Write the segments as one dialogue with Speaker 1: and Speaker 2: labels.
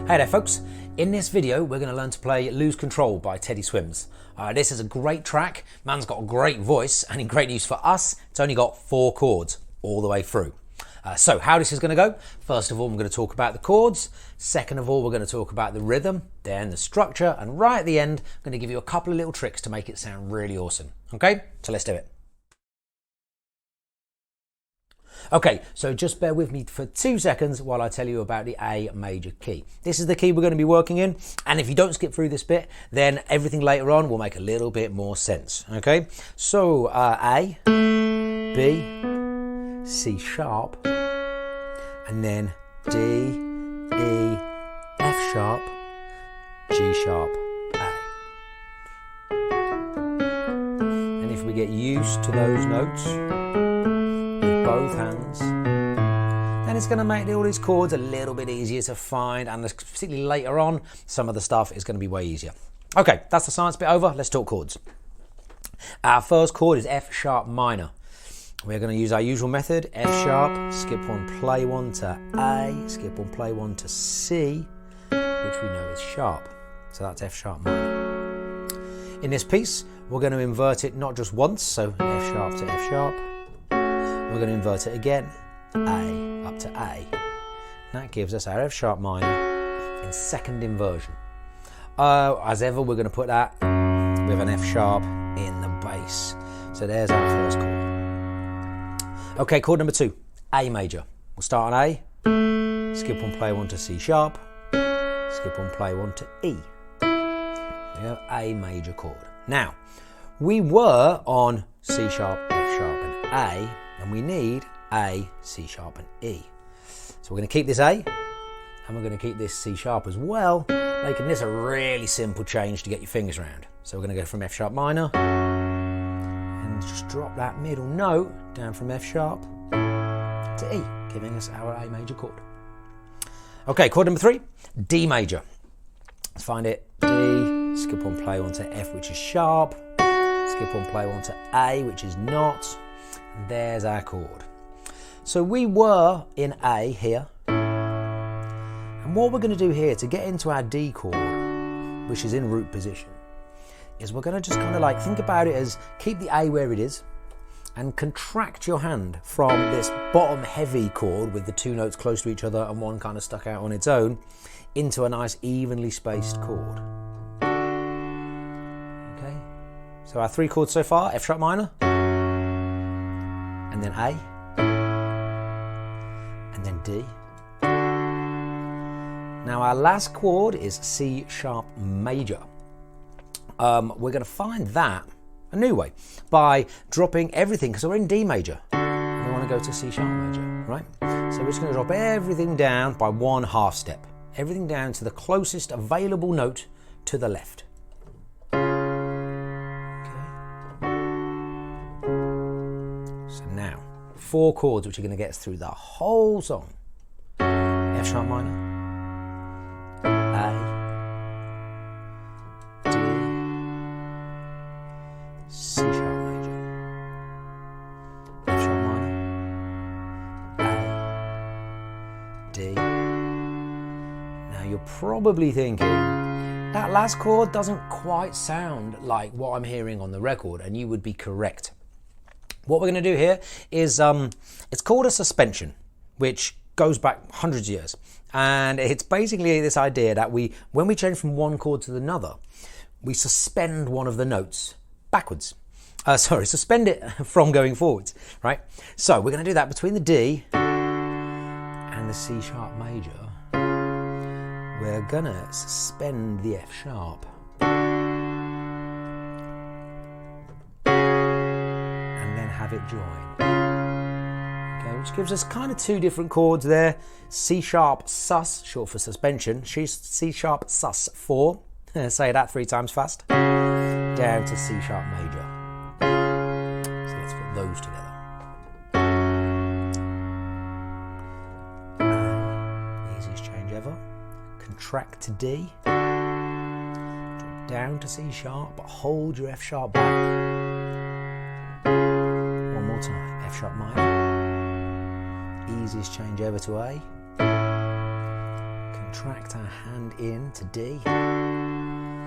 Speaker 1: Hey there folks, in this video we're going to learn to play Lose Control by Teddy Swims. This is a great track, man's got a great voice, and in great news for us, it's only got 4 chords all the way through. So how this is going to go, first of all I'm going to talk about the chords, second of all we're going to talk about the rhythm, then the structure, and right at the end I'm going to give you a couple of little tricks to make it sound really awesome. Okay, so let's do it. Okay, so just bear with me for 2 seconds while I tell you about the A major key. This is the key we're going to be working in, and if you don't skip through this bit, then everything later on will make a little bit more sense. Okay, so A, B, C sharp, and then D, E, F sharp, G sharp, A. And if we get used to those notes, both hands, then it's going to make all these chords a little bit easier to find, and particularly later on some of the stuff is going to be way easier. Okay, that's the science bit over. Let's talk chords. Our first chord is F sharp minor. We're going to use our usual method: F sharp, skip 1, play 1 to A, skip 1, play 1 to C, which we know is sharp, so that's F sharp minor. In this piece we're going to invert it not just once, so F sharp to F sharp. We're going to invert it again, A up to A. That gives us our F sharp minor in second inversion. As ever, we're going to put that with an F sharp in the bass. So there's our first chord. Okay, chord number 2, A major. We'll start on A, skip 1, play 1 to C sharp, skip 1, play 1 to E. There we go, A major chord. Now, we were on C sharp, F sharp and A, and we need A, C sharp and E. So we're going to keep this A, and we're going to keep this C sharp as well, making this a really simple change to get your fingers around. So we're going to go from F sharp minor, and just drop that middle note down from F sharp to E, giving us our A major chord. Okay, chord number 3, D major. Let's find it. D, skip 1, play 1 to F, which is sharp, skip 1, play 1 to A, which is not. And there's our chord. So we were in A here, and what we're going to do here to get into our D chord, which is in root position, is we're going to just kind of like think about it as keep the A where it is and contract your hand from this bottom heavy chord with the 2 notes close to each other and one kind of stuck out on its own into a nice evenly spaced chord. Okay, so our 3 chords so far: F sharp minor, and then A, and then D. Now our last chord is C sharp major. We're going to find that a new way by dropping everything, because we're in D major and we want to go to C sharp major, right? So we're just going to drop everything down by 1 half step, everything down to the closest available note to the left. 4 chords which are going to get us through the whole song. F sharp minor, A, D, C sharp major, F sharp minor, A, D. Now you're probably thinking, that last chord doesn't quite sound like what I'm hearing on the record, and you would be correct. What we're going to do here is, it's called a suspension, which goes back hundreds of years. And it's basically this idea that when we change from one chord to another, we suspend one of the notes backwards. Suspend it from going forwards, right? So we're going to do that between the D and the C sharp major. We're going to suspend the F sharp. Have it join. Okay, which gives us kind of 2 different chords there. C sharp sus, short for suspension. C sharp sus 4. Say that 3 times fast. Down to C sharp major. So let's put those together. Easiest change ever. Contract to D. Drop down to C sharp, but hold your F sharp back. Time. F sharp minor, easiest change ever to A, contract our hand in to D, and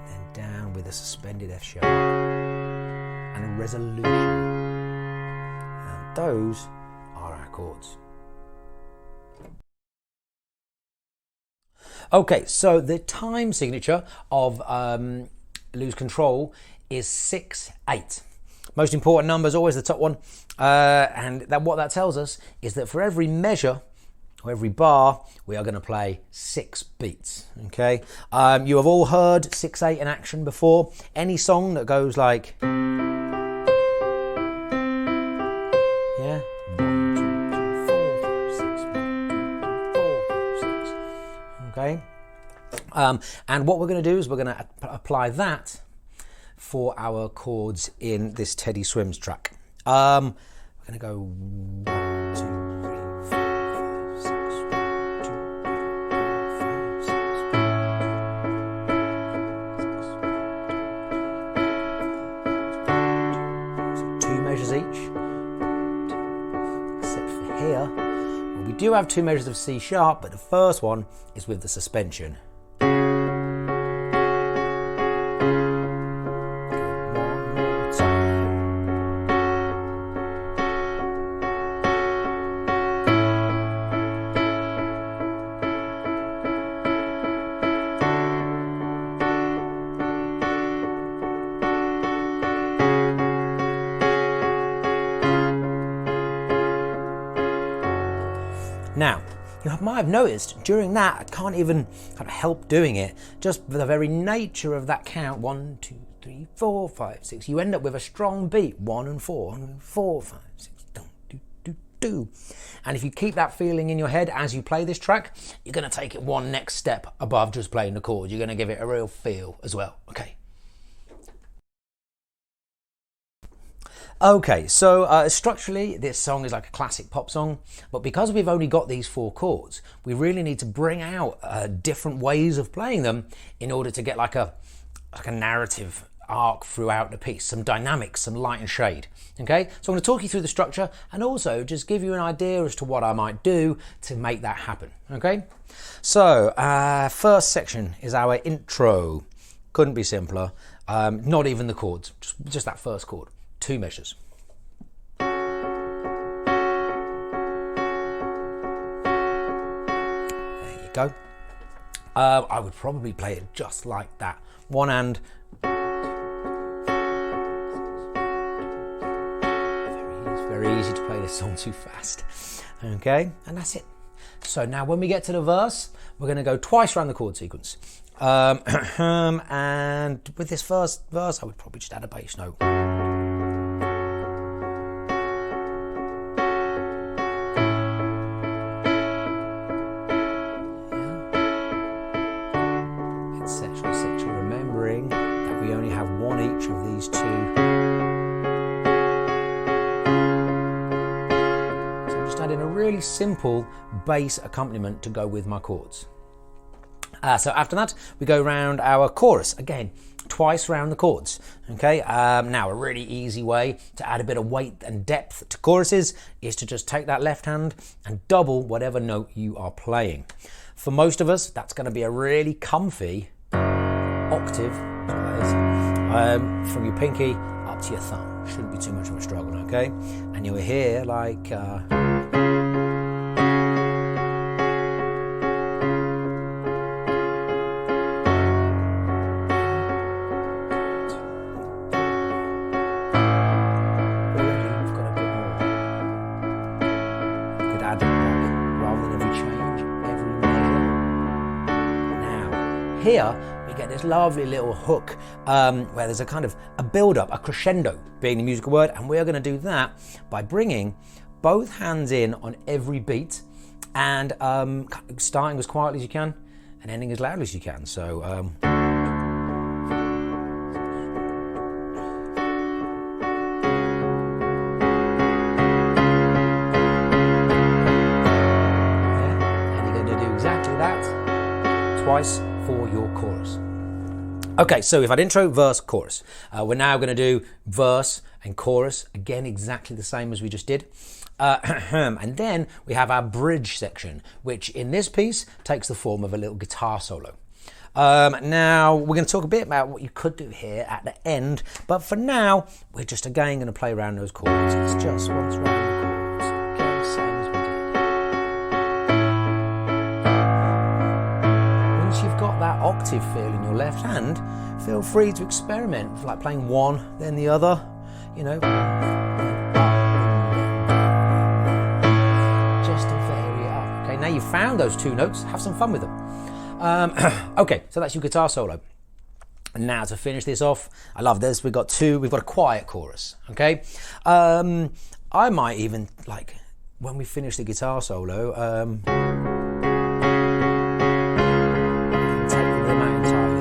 Speaker 1: then down with a suspended F sharp and a resolution. And those are our chords. Okay, so the time signature of Lose Control is 6/8. Most important number is always the top one, and what that tells us is that for every measure or every bar, we are going to play 6 beats. Okay, you have all heard 6/8 in action before. Any song that goes like, yeah, 1, 2, 3, 4, 5, 6, 1, 2, 3, 4, 5, 6. Okay, and what we're going to do is we're going to apply that for our chords in this Teddy Swims track. We're going to go 1, 2, 3, 4, 5, 6, 1, 2, 3, 4, 5, 6. 2 measures each, except for here. Well, we do have 2 measures of C sharp, but the first one is with the suspension. Now, you might have noticed during that I can't even kind of help doing it. Just the very nature of that count, 1, 2, 3, 4, 5, 6. You end up with a strong beat, 1 and 4, 4, 5, 6, do, do, do. And if you keep that feeling in your head as you play this track, you're going to take it one next step above just playing the chords. You're going to give it a real feel as well. Okay. Okay, so structurally this song is like a classic pop song, but because we've only got these 4 chords, we really need to bring out different ways of playing them in order to get like a narrative arc throughout the piece, some dynamics, some light and shade. Okay, so I'm going to talk you through the structure and also just give you an idea as to what I might do to make that happen. Okay, so first section is our intro. Couldn't be simpler. Not even the chords, just that first chord. 2 measures. There you go. I would probably play it just like that. One hand. It's very easy to play this song too fast. Okay, and that's it. So now when we get to the verse, we're going to go twice around the chord sequence. And with this first verse, I would probably just add a bass note. Remembering that we only have one each of these 2. So I'm just adding a really simple bass accompaniment to go with my chords. So after that, we go round our chorus again, twice round the chords. Okay. Now a really easy way to add a bit of weight and depth to choruses is to just take that left hand and double whatever note you are playing. For most of us, that's going to be a really comfy octave, from your pinky up to your thumb. Shouldn't be too much of a struggle, okay? And you'll hear like already we've got a bit more. You could add rather than every change, every measure. Now here we get this lovely little hook where there's a kind of a build-up, a crescendo being the musical word, and we're going to do that by bringing both hands in on every beat and starting as quietly as you can and ending as loudly as you can. So and you're going to do exactly that twice for your chorus. Okay, so we've had intro, verse, chorus. We're now going to do verse and chorus, again exactly the same as we just did. And then we have our bridge section, which in this piece takes the form of a little guitar solo. Now we're going to talk a bit about what you could do here at the end, but for now we're just again going to play around those chords. It's just once round the chords, okay, same as we did. Once you've got that octave feel in your left hand, feel free to experiment, like playing one, then the other, you know, just to vary it up. Okay, now you've found those two notes, have some fun with them. Okay, so that's your guitar solo. And now to finish this off, I love this. We've got a quiet chorus. Okay, I might even, like, when we finish the guitar solo, take them out entirely.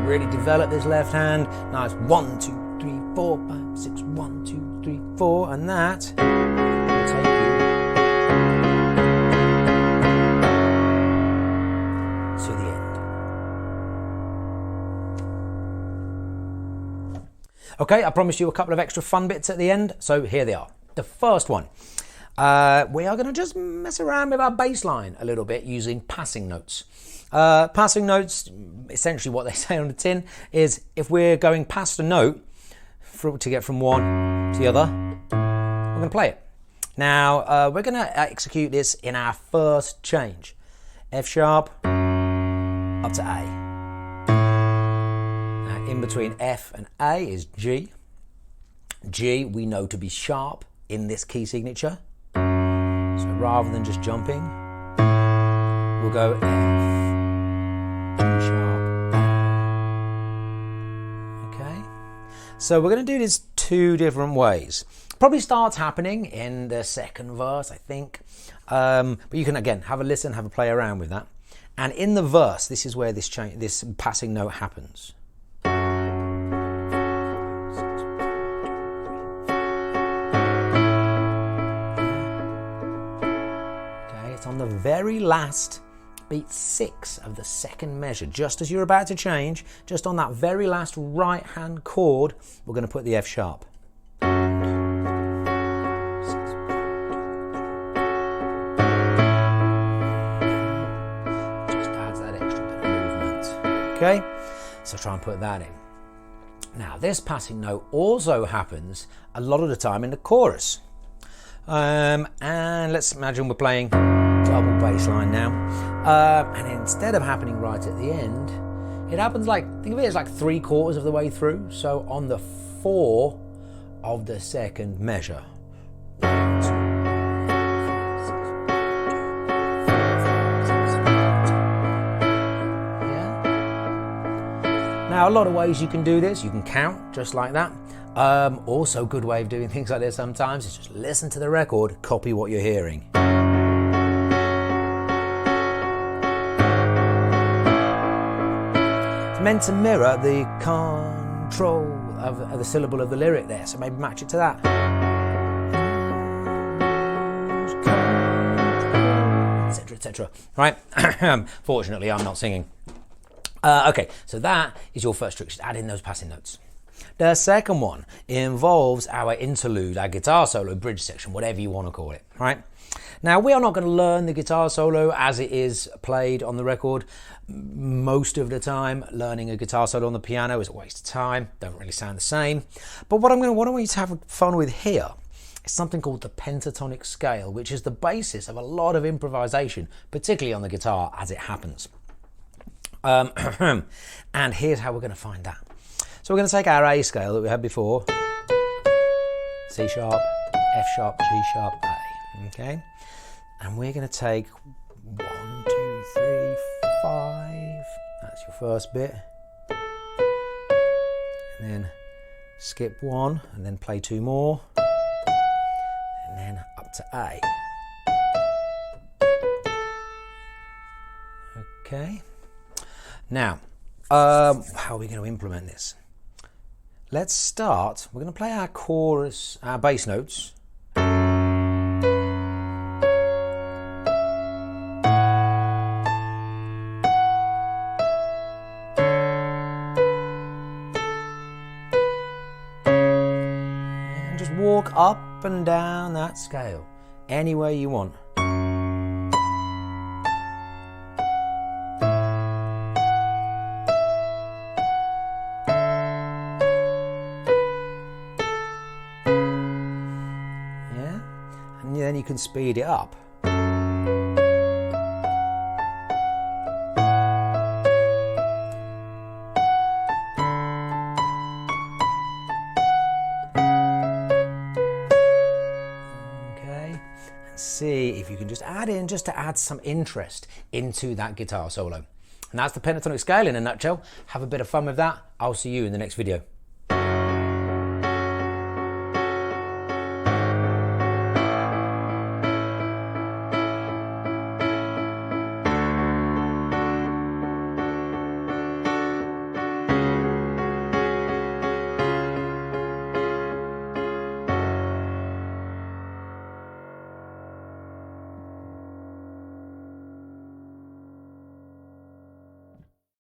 Speaker 1: Really develop this left hand. Nice 1, 2, 3, 4, 5, 6, 1, 2, 3, 4, and that will take you to the end. Okay, I promised you a couple of extra fun bits at the end, so here they are. The first one, we are going to just mess around with our bass line a little bit using passing notes. Passing notes, essentially what they say on the tin is if we're going past a note to get from one to the other, we're going to play it. Now, we're going to execute this in our first change. F sharp up to A. Now, in between F and A is G. G we know to be sharp in this key signature. So rather than just jumping, we'll go F. Sharp. Okay, so we're going to do this two different ways. Probably starts happening in the second verse, I think, but you can again have a listen, have a play around with that. And in the verse, this is where this passing note happens. Okay, it's on the very last beat 6 of the second measure, just as you're about to change, just on that very last right hand chord, we're going to put the F sharp. Just adds that extra bit of movement. Okay, so try and put that in. Now this passing note also happens a lot of the time in the chorus. And let's imagine we're playing double bass line now. And instead of happening right at the end, it happens like, think of it as like 3/4 of the way through. So on the 4 of the second measure. 1, 2, 3, 4, 5, 6, 7, 8, 9, 10. Yeah. Now a lot of ways you can do this. You can count just like that. Also, good way of doing things like this sometimes is just listen to the record, copy what you're hearing. Meant to mirror the control of the syllable of the lyric there, so maybe match it to that. Etc, etc. Right? Fortunately, I'm not singing. Okay, so that is your first trick, just add in those passing notes. The second one involves our interlude, our guitar solo, bridge section, whatever you want to call it, right? Now, we are not going to learn the guitar solo as it is played on the record. Most of the time, learning a guitar solo on the piano is a waste of time. Don't really sound the same. But what I want you to have fun with here is something called the pentatonic scale, which is the basis of a lot of improvisation, particularly on the guitar as it happens. And here's how we're going to find that. So we're going to take our A scale that we had before, C sharp, F sharp, G sharp, A, okay? And we're going to take 1, 2, 3, 5, that's your first bit, and then skip 1, and then play 2 more, and then up to A. Okay, Now, how are we going to implement this? Let's start. We're going to play our chorus, our bass notes. And just walk up and down that scale, any way you want. And then you can speed it up. Okay, and see if you can just add in, just to add some interest into that guitar solo. And that's the pentatonic scale in a nutshell. Have a bit of fun with that. I'll see you in the next video.